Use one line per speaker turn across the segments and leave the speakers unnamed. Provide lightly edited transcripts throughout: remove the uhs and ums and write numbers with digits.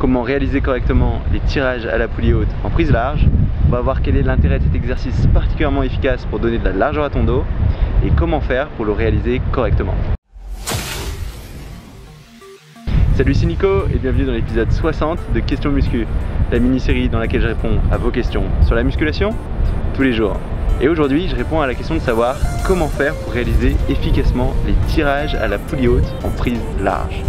comment réaliser correctement les tirages à la poulie haute en prise large. On va voir quel est l'intérêt de cet exercice particulièrement efficace pour donner de la largeur à ton dos et comment faire pour le réaliser correctement. Salut, c'est Nico et bienvenue dans l'épisode 60 de Questions Muscu, la mini-série dans laquelle je réponds à vos questions sur la musculation tous les jours. Et aujourd'hui, je réponds à la question de savoir comment faire pour réaliser efficacement les tirages à la poulie haute en prise large.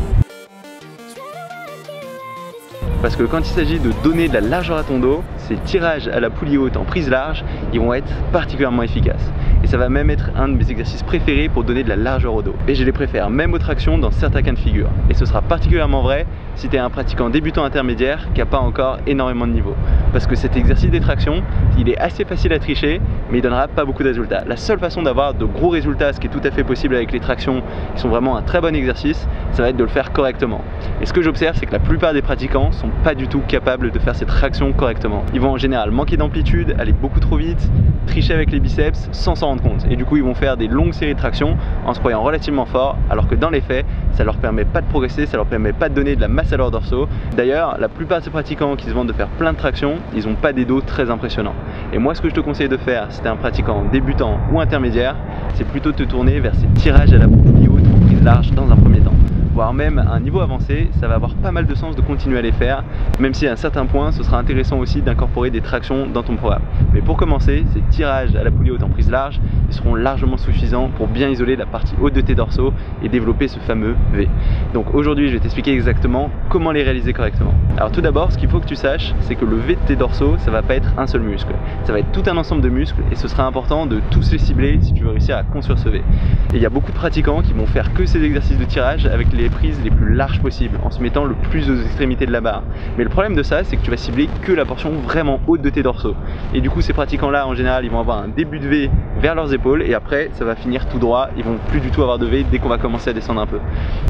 Parce que quand il s'agit de donner de la largeur à ton dos, ces tirages à la poulie haute en prise large, ils vont être particulièrement efficaces. Et ça va même être un de mes exercices préférés pour donner de la largeur au dos. Et je les préfère même aux tractions dans certains cas de figure. Et ce sera particulièrement vrai si tu es un pratiquant débutant intermédiaire qui n'a pas encore énormément de niveau. Parce que cet exercice des tractions, il est assez facile à tricher, mais il donnera pas beaucoup de résultats. La seule façon d'avoir de gros résultats, ce qui est tout à fait possible avec les tractions, qui sont vraiment un très bon exercice, ça va être de le faire correctement. Et ce que j'observe, c'est que la plupart des pratiquants sont pas du tout capables de faire ces tractions correctement. Ils vont en général manquer d'amplitude, aller beaucoup trop vite, tricher avec les biceps sans s'en rendre compte. Et du coup, ils vont faire des longues séries de tractions en se croyant relativement forts, alors que dans les faits, ça leur permet pas de progresser, ça leur permet pas de donner de la masse à leur dorsaux. D'ailleurs, la plupart de ces pratiquants qui se vantent de faire plein de tractions, ils ont pas des dos très impressionnants. Et moi, ce que je te conseille de faire, si tu es un pratiquant débutant ou intermédiaire, c'est plutôt de te tourner vers ces tirages à la poulie haute en prise large dans un premier temps. Voire même à un niveau avancé, ça va avoir pas mal de sens de continuer à les faire, même si à un certain point, ce sera intéressant aussi d'incorporer des tractions dans ton programme. Mais pour commencer, ces tirages à la poulie haute en prise large, ils seront largement suffisants pour bien isoler la partie haute de tes dorsaux et développer ce fameux V. Donc aujourd'hui, je vais t'expliquer exactement comment les réaliser correctement. Alors tout d'abord, ce qu'il faut que tu saches, c'est que le V de tes dorsaux, ça va pas être un seul muscle. Ça va être tout un ensemble de muscles et ce sera important de tous les cibler si tu veux réussir à construire ce V. Et il y a beaucoup de pratiquants qui vont faire que ces exercices de tirage avec les prises les plus larges possibles, en se mettant le plus aux extrémités de la barre. Mais le problème de ça, c'est que tu vas cibler que la portion vraiment haute de tes dorsaux. Et du coup, ces pratiquants-là, en général, ils vont avoir un début de V vers leurs épaules et après, ça va finir tout droit. Ils vont plus du tout avoir de V dès qu'on va commencer à descendre un peu.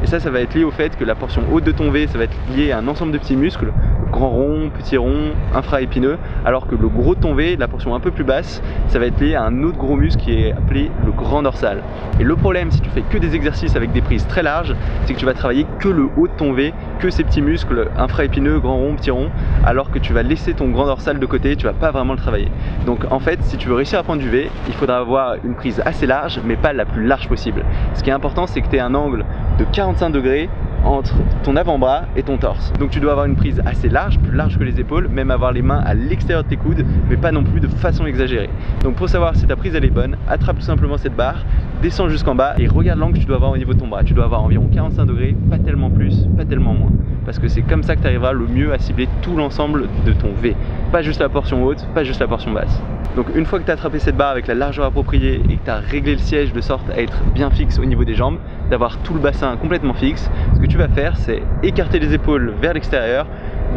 Et ça va être lié au fait que la portion haute de ton V, ça va être lié à un ensemble de petits muscles, grand rond, petit rond, infra-épineux, alors que le gros de ton V, la portion un peu plus basse, ça va être lié à un autre gros muscle qui est appelé le grand dorsal. Et le problème, si tu fais que des exercices avec des prises très larges, c'est que tu vas travailler que le haut de ton V, que ces petits muscles infra-épineux, grand rond, petit rond, alors que tu vas laisser ton grand dorsal de côté, tu vas pas vraiment le travailler. Donc en fait, si tu veux réussir à prendre du V, il faudra avoir une prise assez large, mais pas la plus large possible. Ce qui est important, c'est que tu aies un angle de 45 degrés entre ton avant-bras et ton torse. Donc tu dois avoir une prise assez large, plus large que les épaules, même avoir les mains à l'extérieur de tes coudes, mais pas non plus de façon exagérée. Donc pour savoir si ta prise elle est bonne, attrape tout simplement cette barre, descends jusqu'en bas et regarde l'angle que tu dois avoir au niveau de ton bras. Tu dois avoir environ 45 degrés, pas tellement plus, pas tellement moins. Parce que c'est comme ça que tu arriveras le mieux à cibler tout l'ensemble de ton V. Pas juste la portion haute, pas juste la portion basse. Donc une fois que tu as attrapé cette barre avec la largeur appropriée et que tu as réglé le siège de sorte à être bien fixe au niveau des jambes, d'avoir tout le bassin complètement fixe, ce que tu vas faire, c'est écarter les épaules vers l'extérieur,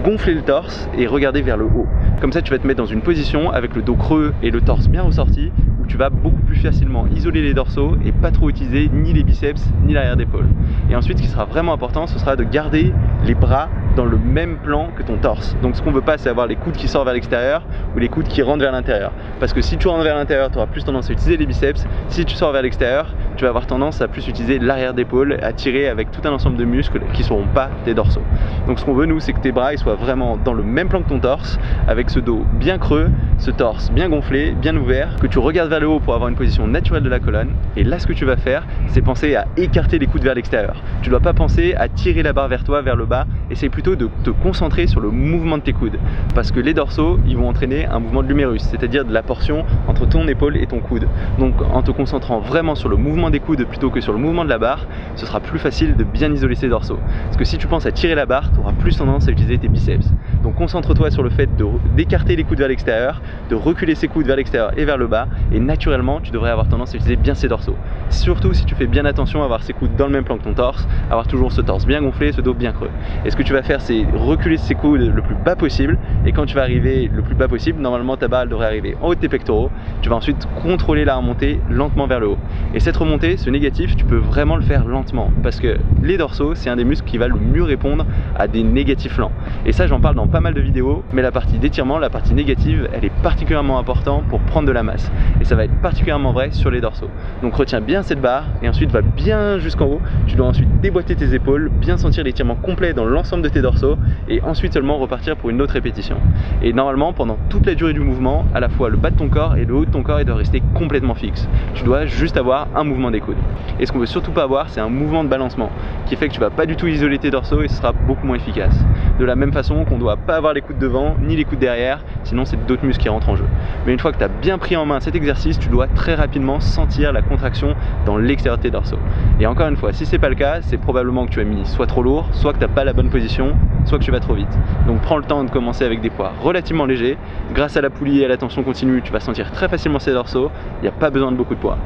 gonfler le torse et regarder vers le haut. Comme ça, tu vas te mettre dans une position avec le dos creux et le torse bien ressorti où tu vas beaucoup plus facilement isoler les dorsaux et pas trop utiliser ni les biceps ni l'arrière d'épaule. Et ensuite, ce qui sera vraiment important, ce sera de garder les bras dans le même plan que ton torse. Donc ce qu'on veut pas, c'est avoir les coudes qui sortent vers l'extérieur ou les coudes qui rentrent vers l'intérieur. Parce que si tu rentres vers l'intérieur, tu auras plus tendance à utiliser les biceps. Si tu sors vers l'extérieur, tu vas avoir tendance à plus utiliser l'arrière d'épaule, à tirer avec tout un ensemble de muscles qui ne seront pas tes dorsaux. Donc ce qu'on veut, nous, c'est que tes bras ils soient vraiment dans le même plan que ton torse, avec ce dos bien creux, ce torse bien gonflé, bien ouvert, que tu regardes vers le haut pour avoir une position naturelle de la colonne. Et là, ce que tu vas faire, c'est penser à écarter les coudes vers l'extérieur. Tu ne dois pas penser à tirer la barre vers toi, vers le bas. Essaye plutôt de te concentrer sur le mouvement de tes coudes. Parce que les dorsaux, ils vont entraîner un mouvement de l'humérus, c'est-à-dire de la portion entre ton épaule et ton coude. Donc en te concentrant vraiment sur le mouvement des coudes plutôt que sur le mouvement de la barre, ce sera plus facile de bien isoler ces dorsaux. Parce que si tu penses à tirer la barre, tu auras plus tendance à utiliser tes biceps. Donc concentre-toi sur le fait d'écarter les coudes vers l'extérieur, de reculer ses coudes vers l'extérieur et vers le bas, et naturellement tu devrais avoir tendance à utiliser bien ces dorsaux. Surtout si tu fais bien attention à avoir ces coudes dans le même plan que ton torse, avoir toujours ce torse bien gonflé, ce dos bien creux. Et ce que tu vas faire, c'est reculer ses coudes le plus bas possible, et quand tu vas arriver le plus bas possible, normalement ta barre devrait arriver en haut de tes pectoraux. Tu vas ensuite contrôler la remontée lentement vers le haut. Et cette remontée, ce négatif, tu peux vraiment le faire lentement, parce que les dorsaux, c'est un des muscles qui va le mieux répondre à des négatifs lents. Et ça, j'en parle dans pas mal de vidéos, mais la partie d'étirement, la partie négative, elle est particulièrement importante pour prendre de la masse. Et ça va être particulièrement vrai sur les dorsaux. Donc retiens bien cette barre et ensuite va bien jusqu'en haut. Tu dois ensuite déboîter tes épaules, bien sentir l'étirement complet dans l'ensemble de tes dorsaux et ensuite seulement repartir pour une autre répétition. Et normalement, pendant toute la durée du mouvement, à la fois le bas de ton corps et le haut de ton corps, il doit rester complètement fixe. Tu dois juste avoir un mouvement des coudes. Et ce qu'on veut surtout pas avoir, c'est un mouvement de balancement qui fait que tu vas pas du tout isoler tes dorsaux et ce sera beaucoup moins efficace. De la même façon qu'on doit pas avoir les coudes devant ni les coudes derrière, sinon c'est d'autres muscles qui rentrent en jeu. Mais une fois que tu as bien pris en main cet exercice, tu dois très rapidement sentir la contraction dans l'extérieur de tes dorsaux. Et encore une fois, si c'est pas le cas, c'est probablement que tu as mis soit trop lourd, soit que tu n'as pas la bonne position, soit que tu vas trop vite. Donc prends le temps de commencer avec des poids relativement légers. Grâce à la poulie et à la tension continue, tu vas sentir très facilement ces dorsaux, il n'y a pas besoin de beaucoup de poids.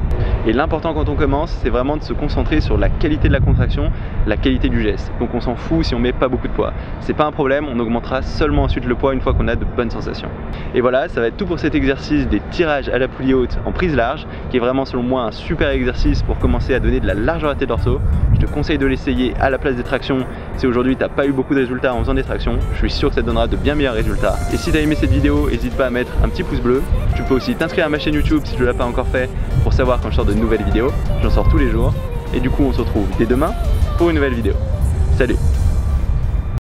Et l'important quand on commence, c'est vraiment de se concentrer sur la qualité de la contraction, la qualité du geste. Donc on s'en fout si on met pas beaucoup de poids. C'est pas un problème, on augmentera seulement ensuite le poids une fois qu'on a de bonnes sensations. Et voilà, ça va être tout pour cet exercice des tirages à la poulie haute en prise large, qui est vraiment selon moi un super exercice pour commencer à donner de la largeur à tes dorsaux. Je te conseille de l'essayer à la place des tractions si aujourd'hui tu n'as pas eu beaucoup de résultats en faisant des tractions. Je suis sûr que ça te donnera de bien meilleurs résultats. Et si tu as aimé cette vidéo, n'hésite pas à mettre un petit pouce bleu. Tu peux aussi t'inscrire à ma chaîne YouTube si tu ne l'as pas encore fait pour savoir quand je sors de nouvelles vidéos. J'en sors tous les jours. Et du coup on se retrouve dès demain pour une nouvelle vidéo. Salut!